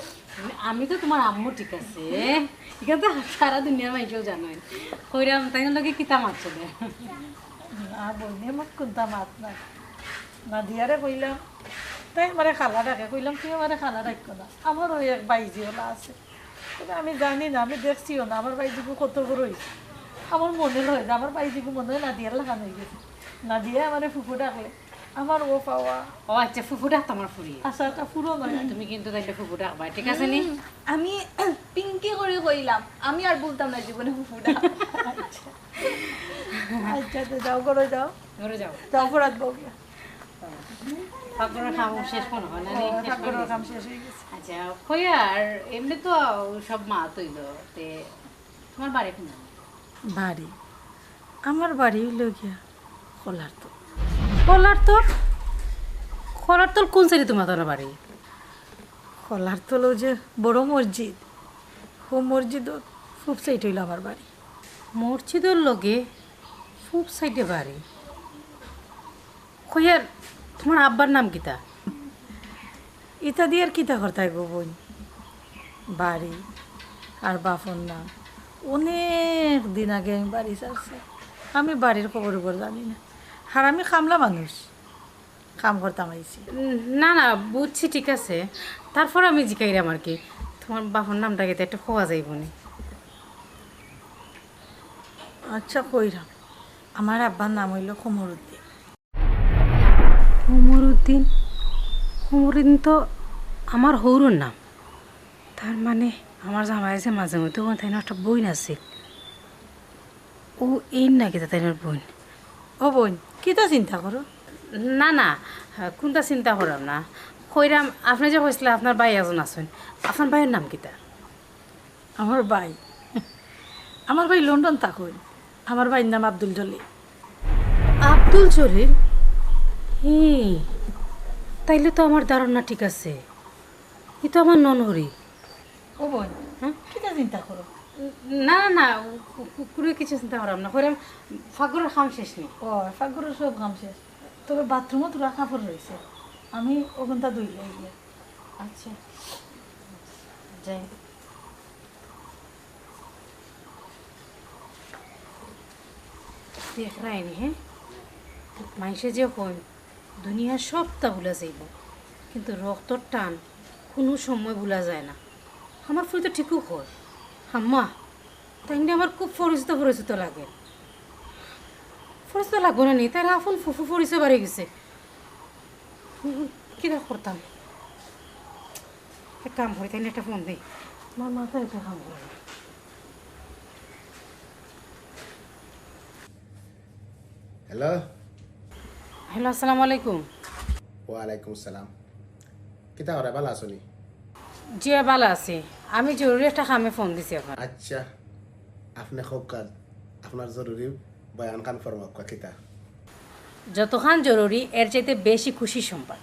আমি তো তোমার আম্মু ঠিক আছে, এখানে তো সারা দুনিয়ার মানুষও জানোই কইরাম তাই লগে কিতা মারছো দে না বইনি আমার কোনটা মাত না না দিয়ারে কইলাম, তাই আমার খালা ডাকে কইলাম তুই আমার খালা রাখো না, আমারও এক বাইজিওলা আছে। তবে আমি জানি না, আমি দেখছিও না আমার বাইজিগু কত বড় হয়েছে। আমার মনে হয় যে আমার বাইজিগু মনে হয় নাদিয়ার লাগানো হয়ে গেছে। নাদিয়া আমার ফুফু ডাকলে আমার ও পাওয়া ও আচ্ছা ফুফুটা তোমার ফুরি আশাটা পুরো নয়। তুমি কিন্তু তাইলে ফুফুটা আবার ঠিক আছে নি আমি পিঙ্কি করে কইলাম, আমি আর বলতাম না জীবনে ফুফুটা। আচ্ছা তো যাও করে যাও, ঘরে যাও যাও ফরাত বউকে। ঠাকুরের খাম শেষ মনে হয় না নি? শেষ করে ঠাকুরের দিয়েছি। কাম শেষ হয়ে গেছে। আচ্ছা কইয়ার এমনি তো সব মা তৈল তে তোমার বাড়ি কোন বাড়ি আমার বাড়ি হইল গিয়া কলার তো খোলার তোর কোন সাইডে তোমার তোর বাড়ি কলার তলো যে বড় মসজিদ, ও মসজিদ খুব সাইড হইল আমার বাড়ি। মসজিদের লগে ফুপ সাইডে বাড়ি কইয়ার তোমার আব্বার নাম কিতা ইতা দিয়ে আর কিতা করতাই গো বোন, বাড়ি আর বাপর নাম অনেক দিন আগে আমি বাড়ি ছাড়ছি। আমি বাড়ির খবর উপর জানি না, আর আমি খামলা মানুষ, কাম করতাম আইছি। না না বুঝছি ঠিক আছে, তারপর আমি জিকাইলাম আর কি তোমার বাপর নামটা গেতে একটা খোয়া যাইব নি আচ্ছা কইরাম, আমার আব্বার নাম হইল কমরুদ্দিন। হুমরুদ্দিন তো আমার হৌরুর নাম, তার মানে আমার জামাই আছে মাঝে মধ্যে ওখানে তাই একটা বইন আছে, ও এই নাকি তাই বোন। ও বোন কিতা চিন্তা করো? না না কোনটা চিন্তা করাম না, কইরাম আপনি যে কইসলে আপনার ভাই একজন আছেন, আপনার ভাইয়ের নাম কিতা? আমার ভাই লন্ডন থাকুন, আমার ভাইয়ের নাম আব্দুল জলিল। আব্দুল জলিল? তাইলে তো আমার ধারণা ঠিক আছে, এ তো আমার ননহরি। ও বোন হ্যাঁ কিতা চিন্তা করো? না না কোনো কিছু চিন্তা করাম না, কইরাম ফাগরের খাম শেষ নেই। ও ফাগুরের সব কাম শেষ, তবে বাথরুমও তোরা কাপড় রয়েছে, আমি ওখানটা ধুই গিয়ে। আচ্ছা যাই দেখ রায়নি। হ্যাঁ মানুষে যে কই দুনিয়ার সবটা ভুলা যাইব, কিন্তু রক্তর টান কোনো সময় ভুলা যায় না। আমার ফুল তো ঠিকও হয় হাম্মা, তাই আমার খুব পরিচিত লাগে। পরিচিত লাগবো না নি, তাই আপন ফুফু পরিচয় বাড়ি গেছে, কিরা করতাম। এক কাম করি, তাই একটা ফোন দিই, আমার মাথায় একটা কাম করে। হ্যালো। হ্যালো আসসালামু আলাইকুম। ওয়ালাইকুম আসসালাম। কিতা করে ভালো আছো নি? জি ভালো আছি, আমি জরুরি একটা কামে ফোন দিছি এখন। আচ্ছা আপনি খুব কাজ আপনার জরুরি বয়ান কান ফরমাক কিতা? যতক্ষণ জরুরি এর চাইতে বেশি খুশি সংবাদ।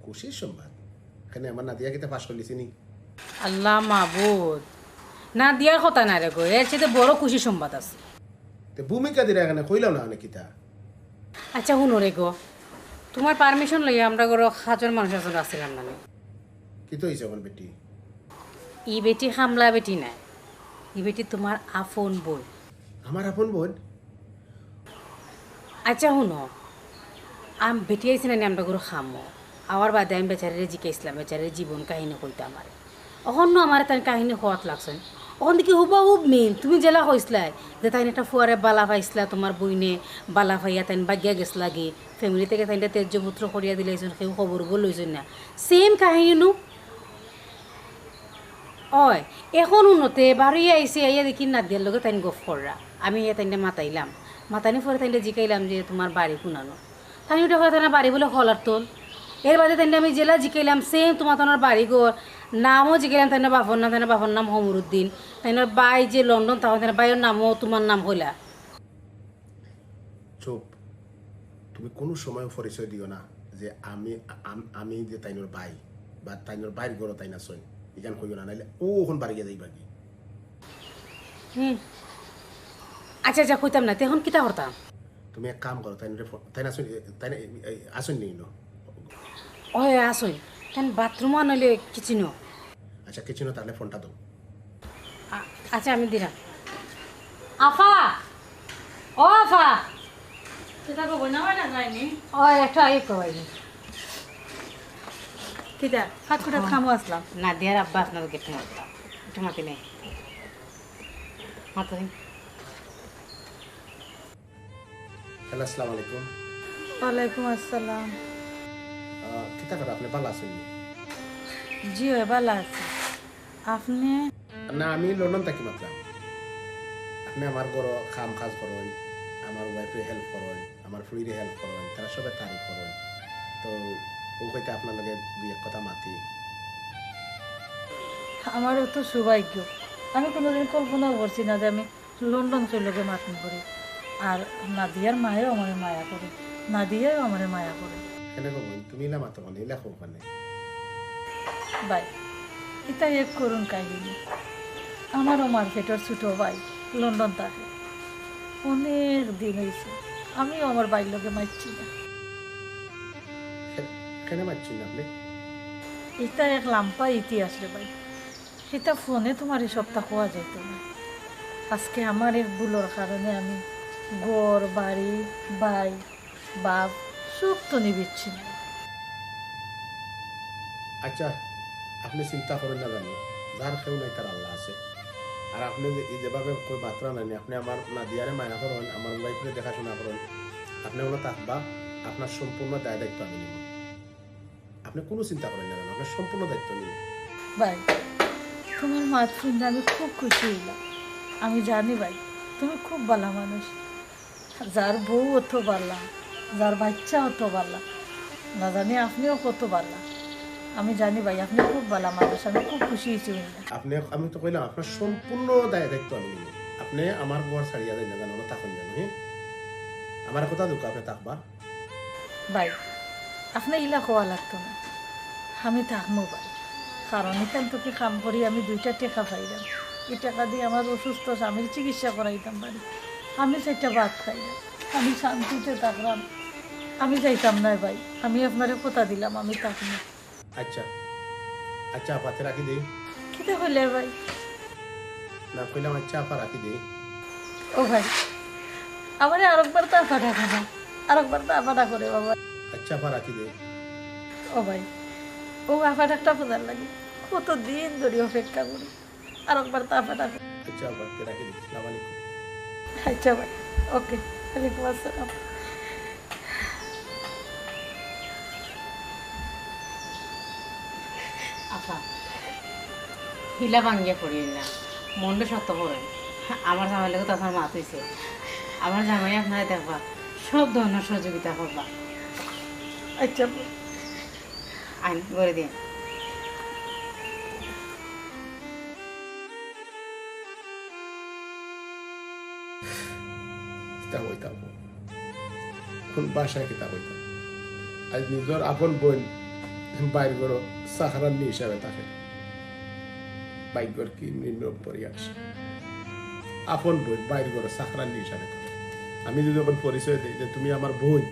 খুশির সংবাদ? এখানে আমার নাদিয়া কিতা পাশ করলিছি নি? আল্লাহ মাবুদ, না দিয়ার কথা না রে গো, এর চাইতে বড় খুশি সংবাদ আছে। তে ভূমিকা দিরা এখানে কইলাম না অনেক কিতা। আচ্ছা শুনো রে গো, তোমার পারমিশন লইয়া আমরা গরো হাজার মানুষ একজন আসছিলাম না। কি তো হয়েছে আমার বেটি? ই বেটি হামলা বেটি নাই, ই বেটি তোমার আপন বোন। আমার আপন বোন? আচ্ছা শুনো, আমি বেটি আইসি না আমরা গরু খামো, আমার বাদে আমি বেচারে জিকাইছিলাম, বেচারের জীবন কাহিনী কইতে আমার অন্য আমার তাই কাহিনী হওয়াত লাগছে। ওখান থেকে হুবাহুব মিন তুমি জেলা কইসলাই যে তাই একটা ফুয়ারে বালা পাইছিলা, তোমার বইনে বালা পাইয়া তাই বাগিয়া গেছ লাগে, ফ্যামিলি থেকে তাই তেজ্যপুত্র করিয়া দিলাইছেন, সেই খবর লইছেন না, সেম কাহিনী নো। হয় এখন উন্নতে বাড়ি আইসি আইয়া দেখি নাদিয়ার লগে তাই গফ কররা, আমি তাই মাতাইলাম, মাতানি পরে তাই জিকাইলাম যে তোমার বাড়ি শুনানো, তাই ওটা কথা না বাড়ি বলে হলার তোল। এর বাদে তাই আমি জেলা জিকাইলাম সেম তোমার তোমার বাড়ি ঘর নামও জিকাইলাম, তাই বাপর নাম, তাই বাপর নাম হমরুদ্দিন, তাই বাই যে লন্ডন তখন তাই বাইয়ের নামও তোমার নাম হইলা। চুপ, তুমি কোনো সময় পরিচয় দিও না যে আমি যে তাইনোর ভাই বা তাইনোর বাইর গড় তাই না সই, এখান কইও না, নাইলে ও ওখান বাড়ি গিয়ে যাইবা কি। হুম আচ্ছা আচ্ছা কইতাম না তখন কিতা করতাম তুমি এক কাম করো তাই না তাই না আসুন নি ন ও আসই কেন বাথরুম নইলে কিচেন আচ্ছা কিছু না তাহলে ফোনটা দাও আচ্ছা আমি দিলাম আফা ও আফা সেটা কব না হয় না যায়নি ও একটা আই কই কিটা হাত কুটা খামো আসলাম না দিয়ার আব্বা আপনাদের গেট মারতাম একটু মাতি নেই মাতো হ্যালো আসসালামু আলাইকুম ওয়ালাইকুম আসসালাম কিতা করে আপনি ভালো আছেন নি? জি হয় ভালো আছে আপনি না আমি লন্ডন থাকি মাত্র আপনি আমার ঘর কাম কাজ করেন আমার ওয়াইফে হেল্প করেন আমার ফ্রিরে হেল্প করেন তারা সবাই তারিফ করেন তো ও হইতে আপনার লগে দুই এক কথা মাতি আমারও তো সৌভাগ্য আমি কোনোদিন কল্পনাও করছি না যে আমি লন্ডন চলকে মাতন করি আর নাদিয়ার মায়েও আমার মায়া করে নাদিয়াও আমার মায়া করে কেন কবেন তুমি ইলা মাতো মানে ইলা হোক মানে ভাই এটা এক করুন কাহিনী আমারও মার্কেটের ছোট ভাই লন্ডন থাকে অনেক দিন হয়েছে আমিও আমার বাইর লোকে মারছি না কেন মারছেন না আপনি এটা এক লাম্পা ইতিহাস রে ভাই সেটা ফোনে তোমার এই সপ্তাহ হওয়া যেত না আজকে আমার এক ভুলোর কারণে আমি ঘর বাড়ি ভাই বাপ সব তো নিবিচ্ছি না আচ্ছা আপনি চিন্তা করেন না জানি যার কেউ নাই তার আল্লাহ আছে আর আপনি যেভাবে કોઈ মাত্রা নেন আপনি আমার নাদিয়ারে মায়া করেন আমার ওয়াইফকে দেখাশোনা করেন আপনি ওগুলো থাকবা আপনার সম্পূর্ণ দায় দায়িত্ব আমি নিব আপনি কোনো চিন্তা করেন না জানো আপনার সম্পূর্ণ দায়িত্ব নিব ভাই তোমার মাত শুনলে আমি খুব খুশি হইলাম আমি জানি ভাই তুমি খুব ভালো মানুষ যার বউ অত পারলাম যার বাচ্চা অত পারলাম না জানি আপনিও কত পারলাম আমি জানি ভাই আপনি খুব ভালো মানুষ আমি খুব খুশি হয়েছি হইলাম আপনি আমি তো কইলাম আপনার সম্পূর্ণ দায় দায়িত্ব আমি নিব আপনি আমার ঘর ছাড়িয়া দেন না জানো ওরা থাকুন জানো হ্যাঁ আমার কথা দুঃখ আপনি থাকবা ভাই আপনি ইলা কোয়া লাগতো না আমি থাকবো ভাই কারণ এখান থেকে কাম করি আমি 2টা টাকা পাইলাম এই টাকা দিয়ে আমার অসুস্থ স্বামীর চিকিৎসা করাইতাম পারি আমি সেটা ভাত খাইলাম আমি শান্তিতে থাকলাম আমি যাইতাম না ভাই আমি আপনারে কথা দিলাম আমি থাকবো আচ্ছা আচ্ছা আপাতে রাখি দিই খেতে হলে ভাই না কইলাম আচ্ছা আপা রাখি দিই ও ভাই আমার আরেকবার তা ফাটা খানা আরেকবার তা ফাটা করে বাবা আচ্ছা আপা রাখি দিই ও ভাই ও আফাটা একটা পূজার লাগে কত দিন ধরে অপেক্ষা করি আরেকবার তা ফাটা আচ্ছা আপা রাখি দিই আসসালামু আলাইকুম আচ্ছা ভাই ওকে ওয়ালাইকুম আসসালাম আফা হিলা ভাঙ্গিয়া পড়ি না মনটা শক্ত করে আমার জামাই লাগে তো আপনার মাত হয়েছে আমার জামাই আপনারা দেখবা সব ধরনের সহযোগিতা করবা আচ্ছা আইন করে দিন কিতাব হইতাম কোন বাসায় কিতাব হইতাম আজ নিজের আপন বোন বাইর করো সাহারান্নি হিসাবে থাকে বাইকর কি নিম্ন পরিয়াস আপন বোন বাইর করো সাহারান্নি হিসাবে থাকে আমি যদি যখন পরিচয় দিই যে তুমি আমার বোন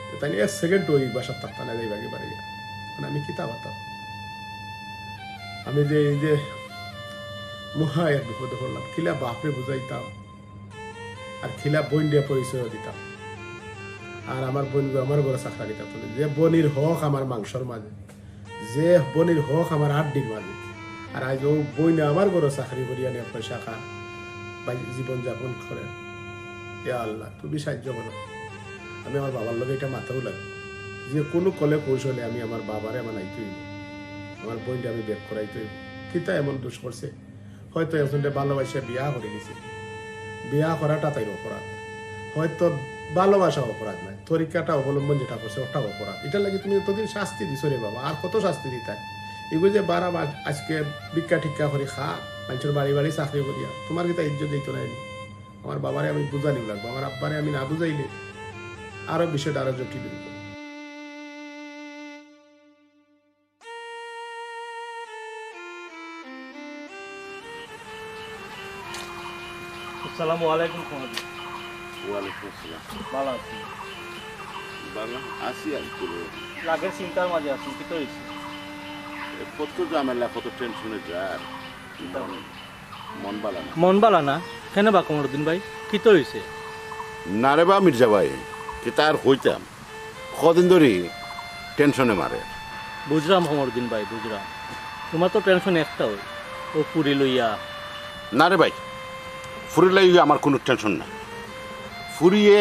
তো তাই এক সেকেন্ড ওই বাসার থাকতাম না যাইবাগে পারে মানে আমি কিতাব হতাম আমি যে এই যে মহা এক বিপদে পড়লাম খিলা বাপরে বুঝাইতাম আর খিলা বোন দিয়ে পরিচয় দিতাম আর আমার বোন আমার বড় চাকরা দিতাম যে বনির হক আমার মাংসর মাঝে যে বনির হক আমার হাড্ডির মাঝে আর আজ ও বইনে আমার বড় চাকরি করিয়া নিয়ে পয়সা খান বা জীবনযাপন করে এ আল্লাহ তুমি সাহায্য করো আমি আমার বাবার লগে এটা মাথাও লাগে যে কোনো কলে কৌশলে আমি আমার বাবারে বানাইতেই আমার বোনটা আমি বেক করাইতেই কিতা এমন দোষ করছে হয়তো একজনটা ভালোবাসে বিয়া করে গেছে বিয়া করাটা তাই অপরাধ হয়তো ভালোবাসা অপরাধ নয় তরিকাটা অবলম্বন যেটা করছে ওটা অপরাধ এটা লাগে তুমি ততদিন শাস্তি দিছো রে বাবা আর কত শাস্তি দিতে এগুলো যে বারা আজকে ভিক্ষা টিক্ষা করে খা মানুষের বাড়ি বাড়ি চাকরি করিয়া তোমার কিতা ইজ্জত দিত না আমার বাবারে আমি বুঝানি লাগবো আমার আব্বারে আমি না বুঝাইলে আরো বিষয়টা আরো জটিল হইব আসসালামু আলাইকুম খোঁজ ওয়ালাইকুম আসসালাম। ভালো আছি বাংলা আসি আর কি করবো? লাগের চিন্তার মাঝে আছি কি তো হয়েছে কত ঝামেলা, কত টেনশনে যার মন বালা না। মন বালা না কেন বা কমরুদ্দিন ভাই কি তো হয়েছে না রে বা মির্জা ভাই, কি তার হইতাম কদিন ধরে টেনশনে মারে। বুঝলাম কমরুদ্দিন ভাই বুঝলাম তোমার তো টেনশন একটা ওই ও পুরি লইয়া না রে ভাই, ফুরি লাগিয়ে আমার কোনো টেনশন নাই। ফুরিয়ে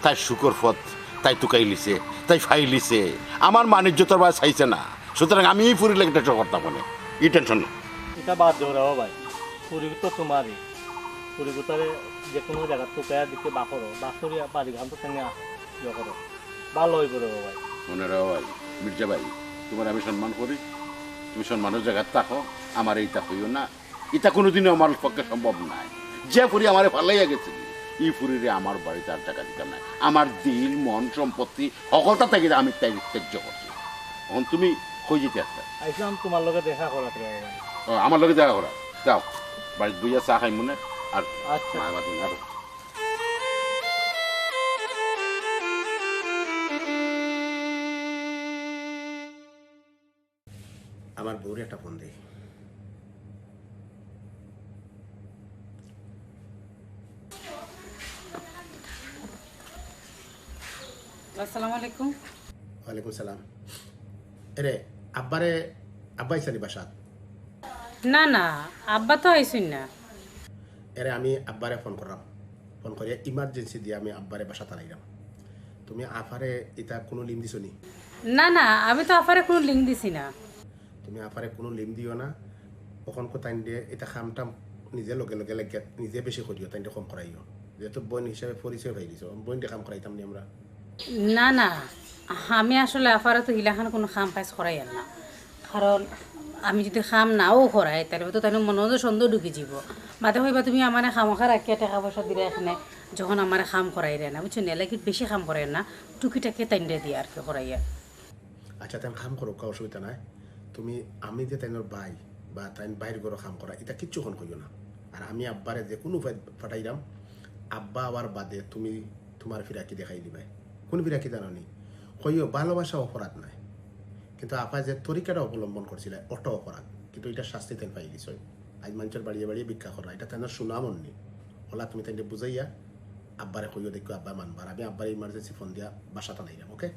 তাই শুকর পথ তাই তুকাই লিছে, তাই ফাই লিছে, আমার বাণিজ্য তোর বা চাইছে না, সুতরাং আমি ফুরি লাগে টেনশন করতাম মনে, এই টেনশন না। এটা বাদ দেওয়া রাও ভাই পুরি তো তোমারই পুরি গোতারে যে কোনো জায়গা তোকায়া দিকে বাকরো বাকরিয়া বাড়ি ঘাম তো তেমনি ইয়ে করো ভালো হয়ে পড়ে ভাই মনে রাখো ভাই, মির্জা ভাই, তোমার আমি সম্মান করি, তুমি সম্মানের জায়গায় থাকো, আমার এইটা হইও না, এটা কোনোদিনও আমার পক্ষে সম্ভব নাই। যে ফুরি আমার ভালাইয়া গেছে, এই ফুরিরে আমার বাড়িতে আর টাকা দিতাম না, আমার দিল মন সম্পত্তি সকলটা থেকে আমি ত্যায্য করছি। এখন তুমি কই যেতে আসতে? আইসলাম তোমার লগে দেখা করাতে ভাই আমার লগে দেখা করা যাও, বাড়িতে বইয়া চা খাই মনে আর আচ্ছা আরো আমার বউরে একটা ফোন দেয়। আসসালামু আলাইকুম। ওয়ালাইকুম সালাম। এরে আব্বারে আব্বাই চালি বাসাত? না না আব্বা তো আইসুন না। এরে আমি আব্বারে ফোন করলাম, ফোন করিয়া ইমার্জেন্সি দিয়ে আমি আব্বারে বাসাত আনাইলাম। তুমি আফারে এটা কোনো লিম দিছো নি? না না আমি তো আফারে কোনো লিঙ্ক দিছি না। তুমি আফারে কোনো লিম দিও না, কখন কোথায় দিয়ে এটা খামটাম নিজে লগে লগে লাগে নিজে বেশি করিও, তাই কম করাইও, যেহেতু বোন হিসাবে পরিচয় পাই দিছো, বোন দিয়ে কাম করাইতাম নি আমরা। না না আমি আসলে আফারে তো হিলাখান কোনো খাম কাজ করাই না, কারণ আমি যদি খাম নাও করাই তাহলে তো তাই মনে সন্দেহ ঢুকি যাব। মাঝে হইবা তুমি আমার খামখা রাখিয়া টাকা পয়সা দিলে এখানে যখন আমার খাম করাই রে না বুঝছো না, এলাকি বেশি খাম করাই না, টুকিটাকে তাইনটা দিয়ে আর কি করাইয়া। আচ্ছা তাই কাম করো, কাউ অসুবিধা নাই। তুমি আমি যে তাইনোর বাই বা তাই বাইর করো কাম করা এটা কিচ্ছু খন কইও না। আর আমি আব্বারে যে কোনো ফাটাইলাম, আব্বা আবার বাদে তুমি তোমার ফিরাকি দেখাই দিবাই। কোন ফিরাকি জানো নি? কইও ভালোবাসা অপরাধ নাই, কিন্তু আপা যে তরিকাটা অবলম্বন করছিল অটো অপরাধ, কিন্তু এটা শাস্তি তাই পাই দিছ। আজ মানুষের বাড়িয়ে বাড়িয়ে ভিক্ষা করা এটা তাই সুনামন নি। ওলা তুমি তাই বুঝাইয়া আব্বারে কইও, দেখো আব্বা মানবার। আমি আব্বারে ইমার্জেন্সি ফোন দিয়া বাসাটা নাইলাম। ওকে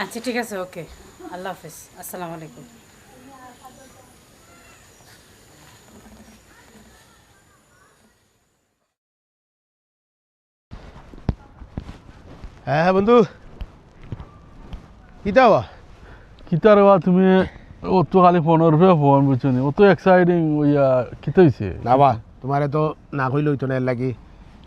আচ্ছা ঠিক আছে, ওকে, আল্লাহ হাফিজ, আসসালামু আলাইকুম। হ্যাঁ বন্ধু কিতা হওয়া? কিতার বা তুমি অত খালি ফোনের উপরে ফোন বুঝছো নি, অত এক্সাইটিং ওইয়া কিতা হয়েছে? না বা তোমারে তো না কইলে হইতো না, এর লাগি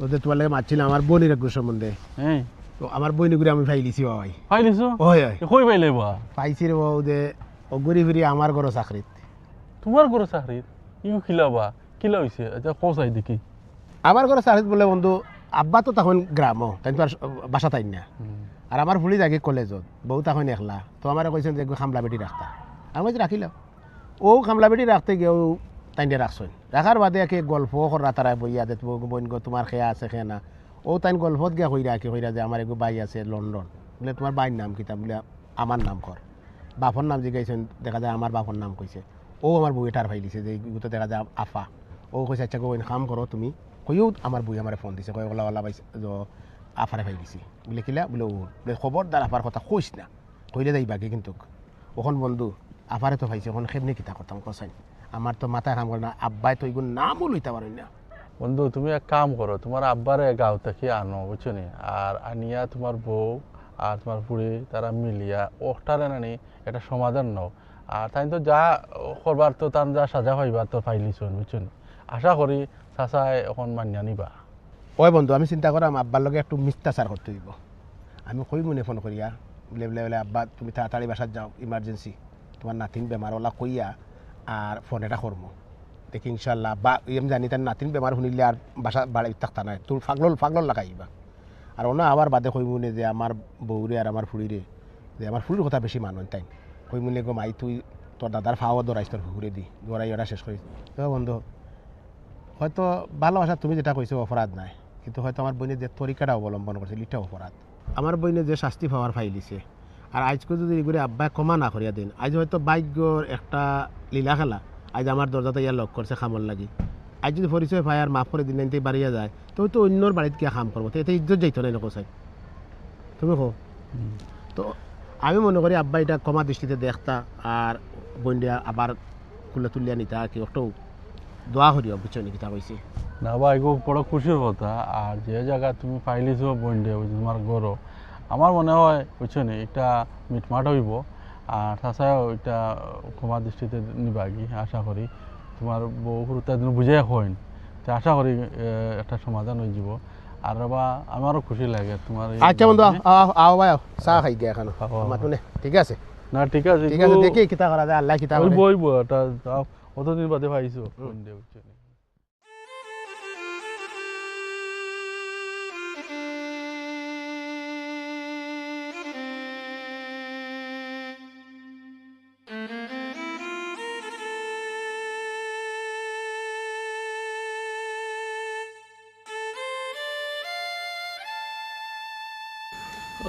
ওদের তোমার লাগে মারছিলাম আমার বোনের এক সম্বন্ধে। হ্যাঁ তো আমার বইনে ঘুরে আমি ফাইলিছি ভাই। পাইলিছো? ওই ওই কই পাইলে বা? পাইছি রে বাবু যে অগরি ফিরি আমার ঘর চাকরিত। তোমার ঘরে চাকরিত ইউ খিলাবা কিলা হয়েছে? আচ্ছা কোসাই দেখি। আমার ঘরে চাকরিত বলে বন্ধু আব্বা তো তখন গ্রামও, তাই তো আর বাসা তাই না। আর আমার ফুলি থাকে কলেজত, বউ তখন একলা। তো আমার কইছেন যে খামলা বেটি রাখতা, আমি বলছি রাখিলাম। ও খামলা বেটি রাখতে গিয়েও তাই দিয়ে রাখছেন। রাখার বাদে একে গল্প করা তারা বইয়া দে বোন গো তোমার খেয়া আছে খেয়ে না। ও তাই গল্পত গিয়া কইরা যে আমার এগো বাই আছে লন্ডন, বলে তোমার বাইর নাম কিতা? বলে আমার নাম কর। বাপর নাম জিগাইছেন, দেখা যায় আমার বাপর নাম কইছে। ও আমার বউ এটার ফাইলিছে যে তো দেখা যায় আফা। ও কইছে আচ্ছা গো কাম করো তুমি, কইও আমার বই আমার ফোন দিছে, কয় ওলা ওলা পাইছে আফারে পাই দিছি বলে কিলা বলে ও বলে খবরদার আফার কথা কইস না, কইলে যাই বাকি। কিন্তু ওখন বন্ধু আফারে তো পাইছে, ওখানে খেমনি কিতা করতাম কসাই, আমার তো মাথায় কাম করে না। আব্বাই তো এগুলো নামও লইতে পারেন না। বন্ধু তুমি এক কাম করো, তোমার আব্বারে গাঁও থেকে আনো বুঝছো নি, আর আনিয়া তোমার বউ আর তোমার বুড়ি তারা মিলিয়া ওটারে নানি একটা সমাধান নাও। আর তাই তো যা করবার তো তার যা সাজা হইবার তো পাইলিছুন বুঝছো নি। আশা করি চাচাই এখন মানিয়া নিবা। ওই বন্ধু আমি চিন্তা করাম আব্বার লগে একটু মিথ্যাচার করতে দিব। আমি কই মনে ফোন করিয়া বলে বলে বলে আব্বা তুমি তাড়াতাড়ি বাসাত যাও, ইমার্জেন্সি তোমার নাতিন বেমার, ওলা কইয়া আর ফোন এটা করবো দেখি ইনশাল্লাহ। বা আমি জানি তার নাতিন বেমার শুনিলে আর বাসা বাড়ি থাকতা নাই, তোর ফাগল লাগাইবা। আর ওনা আবার বাদে কই মনে যে আমার বউরে আর আমার ফুড়িরে, যে আমার ফুড়ির কথা বেশি মানন তাই কই মনে গো মাই তুই তোর দাদার ফাওয়া দৌড়াইস তোর ঘুরে দি দৌড়াই ওরা শেষ করিস। তো বন্ধু হয়তো ভালোবাসা তুমি যেটা কইছো অপরাধ নাই, কিন্তু হয়তো আমার বোনের যে তরিকাটা অবলম্বন করছে এটা অপরাধ। আমার বোনের যে শাস্তি পাওয়ার ফাইলিছে, আর আজকে যদি এগুলো আব্বাই ক্ষমা না করিয়া দিন, আজ হয়তো ভাগ্যর একটা লীলা খেলা আজ আমার দরজাতে ইয়া লক করছে খামর লাগি। আজ যদি পরিচয় পায় আর মাফ করে দিন এনতে বাড়িয়া যায়, তো হয়তো অন্যর বাড়িতে গিয়ে কাম করবো, তো এতে ইজ্জত যাইতো না এরকম চাই। তুমি কো তো আমি মনে করি আব্বা এটা ক্ষমা দৃষ্টিতে দেখতা আর বন্ডিয়া আবার খুলে তুলিয়া নিতা কি একটু দোয়া করিও, বুঝছো নাকি তা কইছি। না ভাই গো বড় খুশির কথা। আর যে জায়গা তুমি পাইলিছো বন্ডে তোমার গরো, আমার মনে হয় বুঝছো নি এটা মিটমাট হইব। আর তাছাড়াও এটা ক্ষমা দৃষ্টিতে নিবাগি আশা করি। তোমার বউ হুরুতা দিন বুঝাই হইন, তো আশা করি একটা সমাধান হয়ে যাব। আর বা আমারও খুশি লাগে তোমার আচ্ছা বন্ধু আও ভাই চা খাই গিয়া এখন মাতুনে, ঠিক আছে? না ঠিক আছে, ঠিক আছে, দেখি কিতা করা যায়, আল্লাহ কিতা করে। বইব এটা অতদিন বাদে পাইছো বন্ডে বুঝছো নি।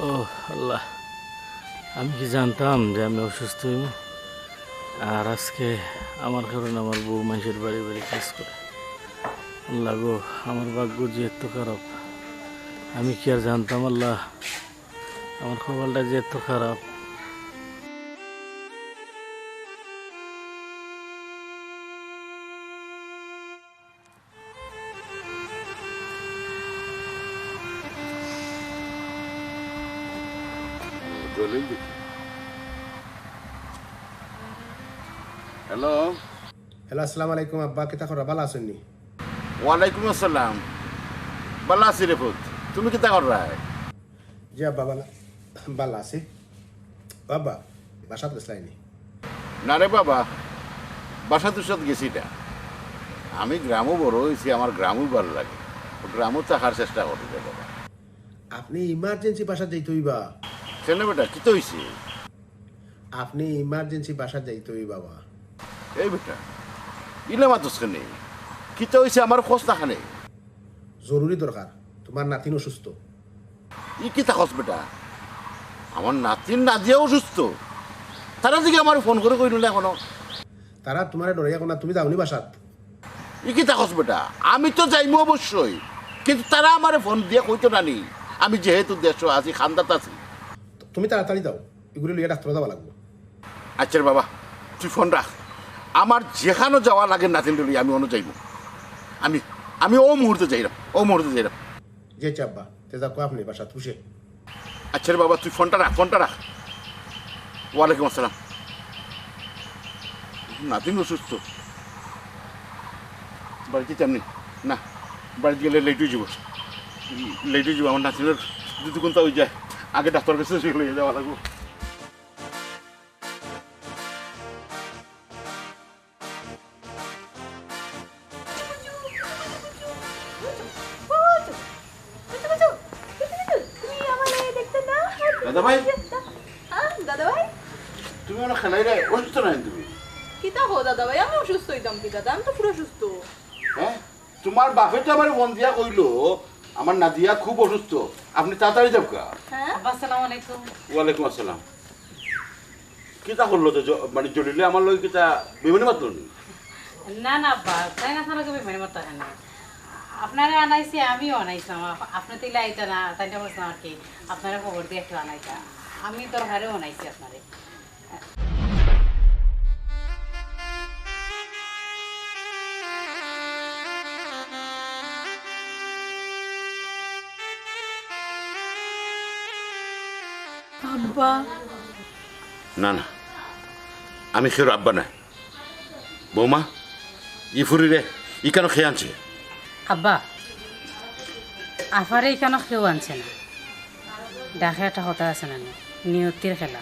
ও আল্লাহ, আমি কি জানতাম যে আমি অসুস্থ হইব? আর আজকে আমার কারণে আমার বউ মানুষের বাড়ি বাড়ি কাজ করে। আল্লাহ গো, আমার ভাগ্য যে এত খারাপ, আমি কি আর জানতাম আল্লাহ, আমার কপালটা যে এত খারাপ। হ্যালো, হ্যালো, আসসালামু আলাইকুম আব্বা, কিতা করা, ভালো আছেন নি? ওয়ালাইকুম আসসালাম। ভালো আছি রে পুত, তুমি কিতা কর রায়? জি আব্বা ভালো আছি। বাবা বাসাত গেছলাইনি? না রে বাবা, বাসা তুসাদ গেছি না। আমি গ্রামও বড় হয়েছি, আমার গ্রামও ভালো লাগে, গ্রামও থাকার চেষ্টা করি রে বাবা। আপনি ইমার্জেন্সি বাসা যাইতে হইবা। কেন বেটা, কি তো হয়েছে? আপনি ইমার্জেন্সি বাসা যাইতে হই বাবা। এই বেটা, ইলে মাতস কেন? কি তো হয়েছে আমার খোঁজ না খানে? জরুরি দরকার, তোমার নাতিন অসুস্থ। ই কি থাকস বেটা? আমার নাতিন নাদিয়া অসুস্থ, তারা দিকে আমার ফোন করে কই নিলে এখনো। তারা তোমার ডরাইয়া কোনা, তুমি যাওনি বাসাত? ই কি থাকস বেটা? আমি তো যাইমু অবশ্যই, কিন্তু তারা আমার ফোন দিয়ে কইতো না নি। আমি যেহেতু দেশ আছি, খান্দাত আছি। তুমি তাড়াতাড়ি যাও, এগুলো লিয়ে ডাক্তার যাওয়া লাগবে। আচ্ছা রে বাবা, তুই ফোন রাখ। আমার যেখানে যাওয়া লাগে নাতিন ডলি আমি অন্য যাইব। আমি আমি ও মুহূর্তে যাইলাম, ও মুহূর্তে যাইলাম। যে চাব্বা তে যাও আপনি বাসাত পুষে। আচ্ছা রে বাবা, তুই ফোনটা রাখ, ফোনটা রাখ। ওয়ালাইকুম আসসালাম। নাতিন অসুস্থ, বাড়িতে তেমনি না, বাড়িতে গেলে লেট হয়ে যাব, লেট হয়ে যাব। আমার নাতিনের যদি কোনটা হয়ে যায়, আগে ডাক্তার কাছে সেগুলো যাওয়া লাগবো। দাদা ভাই, দাদা ভাই, তুমি আমার খেলাই রে অসুস্থ নাই তুমি? কিতা হো দাদা ভাই, আমি অসুস্থ হইতাম কি দাদা? আমি তো পুরো সুস্থ। হ্যাঁ, তোমার বাপে তো আমার মন দিয়া কইলো আমার নাদিয়া খুব অসুস্থ, আপনি তাড়াতাড়ি যাও কা। হ্যাঁ, আসসালামু আলাইকুম। ওয়ালাইকুম আসসালাম। কিতা করলো তো মানে জলিলে আমার লগে কিতা বিমানে মাতলো নি? না না বা তাই না থানা কবি মানে মতো না আপনারা আনাইছি, আমিও আনাইছিলাম। আপনি তো আইতা না, তাই না বলছিলাম আর কি আপনারা খবর দিয়ে একটু আনাইতা। আমি তোর ঘরেও আনাইছি আপনারে। আব্বা, না না, আমি খের আব্বা না। বৌমা, ই ফুরি রে ই কেন খেয়ে আনছে? আব্বা, আফারে কেন কেউ আনছে না? ডাকে একটা কথা আছে না, নিয়তির খেলা।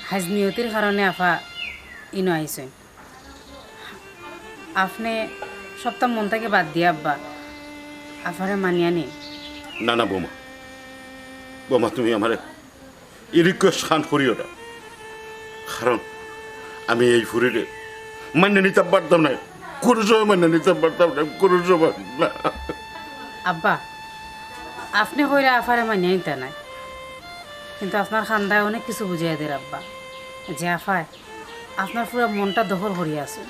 হাজ নিয়তির কারণে আফা ইনো আইসেন। আপনি সপ্তাহ মন থেকে বাদ দিয়ে আব্বা আফারে মানিয়া নিন। না না বৌমা, বৌমা তুমি আমার ই রিকোয়েস্ট খান করিও না, কারণ আমি এই ফুরিরে মান্য নিতে পারতাম না, কোনো সময় মানে নিতে পারতাম না, কোনো সময় না। আব্বা আপনি কইরা আফারে মানিয়ে নিতে নাই, কিন্তু আপনার খান্দায় অনেক কিছু বুঝিয়ে দেয় আব্বা, যে আফায় আপনার পুরো মনটা দখল করিয়া আছে।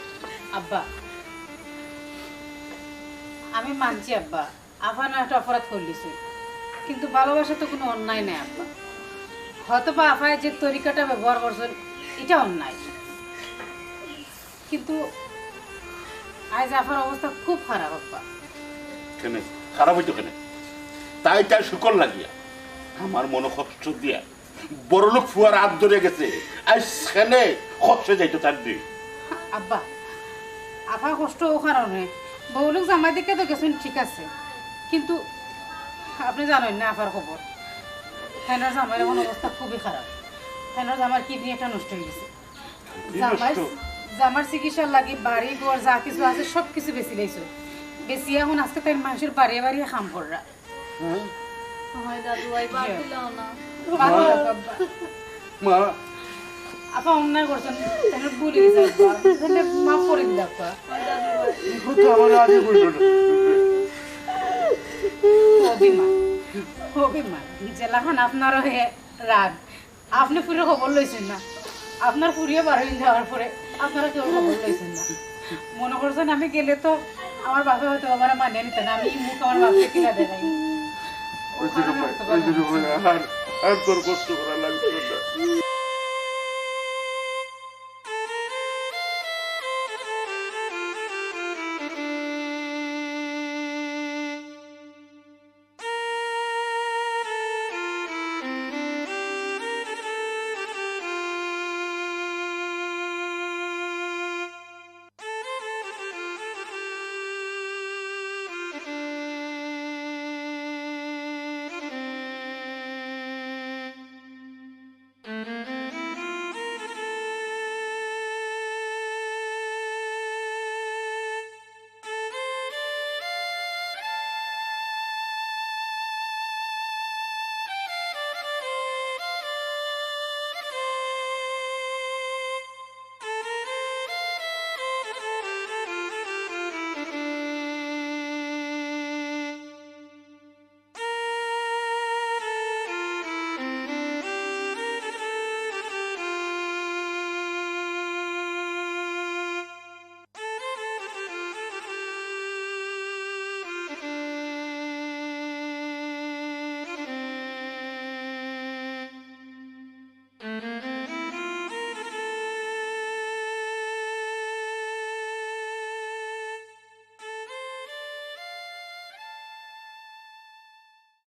আব্বা আমি মানছি আব্বা, আফা না একটা অপরাধ করলিছে, কিন্তু ভালোবাসা তো কোনো অন্যায় নেই আব্বা। হয়তো বা আফায় যে তরিকাটা ব্যবহার করছেন এটা অন্যায়, কিন্তু আজ আফার অবস্থা খুব খারাপ আব্বা। কেন খারাপ হইতো কেন? তাই শুকর লাগিয়া আমার মনে কষ্ট দিয়া বড় লোক ফুয়ার হাত ধরে গেছে, আর সেখানে কষ্ট যাইতো তার দিন। আব্বা আফা কষ্ট ও কারণে বউ লোক জামাই দিকে তো গেছেন ঠিক আছে, কিন্তু আপনি জানেন না আফার খবর, হেনার জামাইয়ের এখন অবস্থা খুবই খারাপ। হেনার জামার কিডনি একটা নষ্ট হয়ে গেছে। জামার চিকিৎসার লাগে বাড়ি ঘর যা কিছু আছে সব কিছু বেশি লাইছে, বেশি এখন আজকে তাই মানুষের বাড়িয়ে বাড়িয়ে কাম কররা। হয় দাদু ভাই বাদ দিলাও না। মা আপা অন্যায় করছেন, তাহলে ভুলে গেছে আব্বা, তাহলে মাফ করে দিল আপা। আমার আগে বললো না। অভিমান জেলাখান আপনারও রাগ, আপনি পুরো খবর লইছেন না, আপনার পুরিয়ে বার হয়ে যাওয়ার পরে আপনারা কেউ খবর লইছেন না। মনে করছেন আমি গেলে তো আমার বাপে হয়তো আমার মানিয়ে নিতেন, আমি মুখ আমার বাপকে কিনা দেখাই। আর তোর কষ্ট করা লাগতো না।